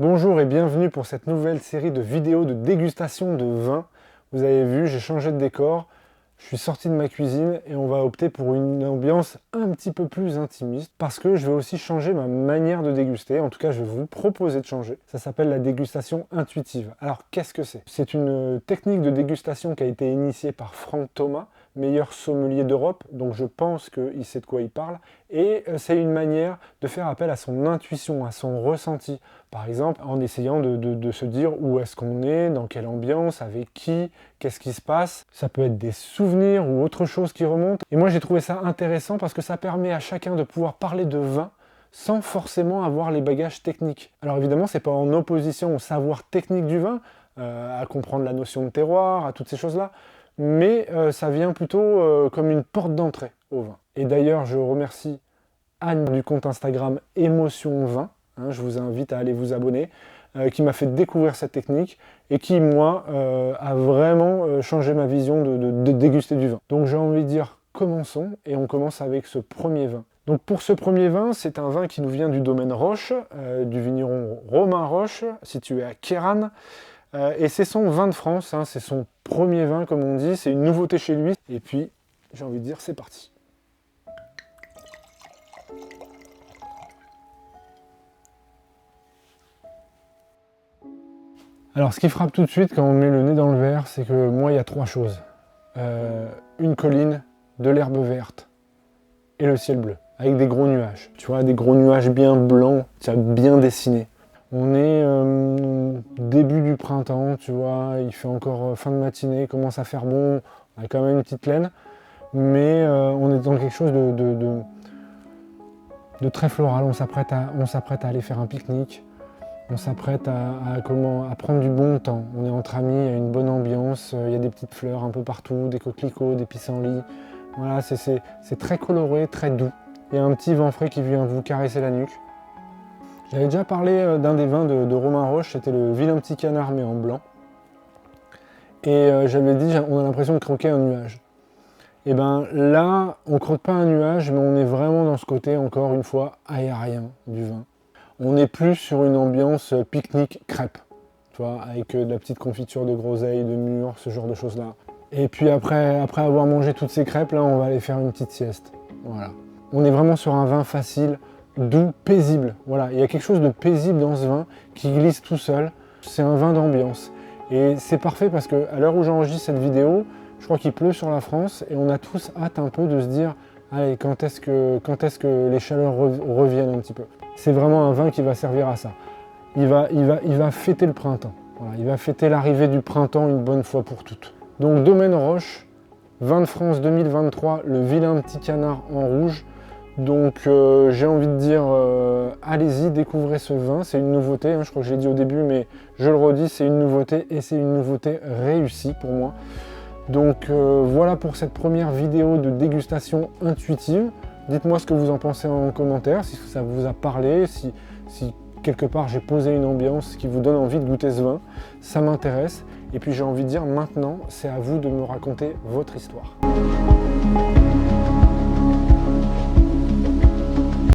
Bonjour et bienvenue pour cette nouvelle série de vidéos de dégustation de vin. Vous avez vu, j'ai changé de décor, je suis sorti de ma cuisine et on va opter pour une ambiance un petit peu plus intimiste parce que je vais aussi changer ma manière de déguster. En tout cas, je vais vous proposer de changer. Ça s'appelle la dégustation intuitive. Alors, qu'est-ce que c'est? C'est une technique de dégustation qui a été initiée par Franck Thomas, meilleur sommelier d'Europe, donc je pense qu'il sait de quoi il parle. Et c'est une manière de faire appel à son intuition, à son ressenti. Par exemple, en essayant de se dire où est-ce qu'on est, dans quelle ambiance, avec qui, qu'est-ce qui se passe. Ça peut être des souvenirs ou autre chose qui remonte. Et moi, j'ai trouvé ça intéressant parce que ça permet à chacun de pouvoir parler de vin sans forcément avoir les bagages techniques. Alors évidemment, c'est pas en opposition au savoir technique du vin, à comprendre la notion de terroir, à toutes ces choses-là, mais ça vient plutôt comme une porte d'entrée au vin. Et d'ailleurs, je remercie Anne du compte Instagram Émotion Vin, hein, je vous invite à aller vous abonner, qui m'a fait découvrir cette technique et qui, moi, a vraiment changé ma vision de déguster du vin. Donc j'ai envie de dire, commençons, et on commence avec ce premier vin. Donc pour ce premier vin, c'est un vin qui nous vient du domaine Roche, du vigneron Romain Roche, situé à Queyranne. Et c'est son vin de France, hein, c'est son premier vin comme on dit, c'est une nouveauté chez lui. Et puis, j'ai envie de dire, c'est parti. Alors ce qui frappe tout de suite quand on met le nez dans le verre, c'est que moi il y a trois choses. Une colline, de l'herbe verte et le ciel bleu, avec des gros nuages. Tu vois, des gros nuages bien blancs, bien dessinés. On est début du printemps, tu vois, il fait encore fin de matinée, il commence à faire bon, on a quand même une petite laine, mais on est dans quelque chose de très floral, on s'apprête à aller faire un pique-nique, on s'apprête à prendre du bon temps, on est entre amis, il y a une bonne ambiance, il y a des petites fleurs un peu partout, des coquelicots, des pissenlits, voilà, c'est très coloré, très doux. Il y a un petit vent frais qui vient vous caresser la nuque. J'avais déjà parlé d'un des vins de Romain Roche, c'était le Vilain Petit Canard mais en blanc. Et j'avais dit, on a l'impression de croquer un nuage. Et bien là, on ne croque pas un nuage, mais on est vraiment dans ce côté, encore une fois, aérien du vin. On est plus sur une ambiance pique-nique crêpe, tu vois, avec de la petite confiture de groseille, de mûre, ce genre de choses-là. Et puis après avoir mangé toutes ces crêpes, là, on va aller faire une petite sieste. Voilà. On est vraiment sur un vin facile, doux, paisible. Voilà, il y a quelque chose de paisible dans ce vin qui glisse tout seul. C'est un vin d'ambiance. Et c'est parfait parce qu'à l'heure où j'enregistre cette vidéo, je crois qu'il pleut sur la France et on a tous hâte un peu de se dire allez, quand est-ce que les chaleurs reviennent un petit peu. C'est vraiment un vin qui va servir à ça. Il va fêter le printemps. Voilà, il va fêter l'arrivée du printemps une bonne fois pour toutes. Donc Domaine Roche, vin de France 2023, le Vilain Petit Canard en rouge. Donc j'ai envie de dire, allez-y, découvrez ce vin, c'est une nouveauté, hein, je crois que je l'ai dit au début, mais je le redis, c'est une nouveauté et c'est une nouveauté réussie pour moi. Donc voilà pour cette première vidéo de dégustation intuitive. Dites-moi ce que vous en pensez en commentaire, si ça vous a parlé, si quelque part j'ai posé une ambiance qui vous donne envie de goûter ce vin, ça m'intéresse. Et puis j'ai envie de dire maintenant, c'est à vous de me raconter votre histoire.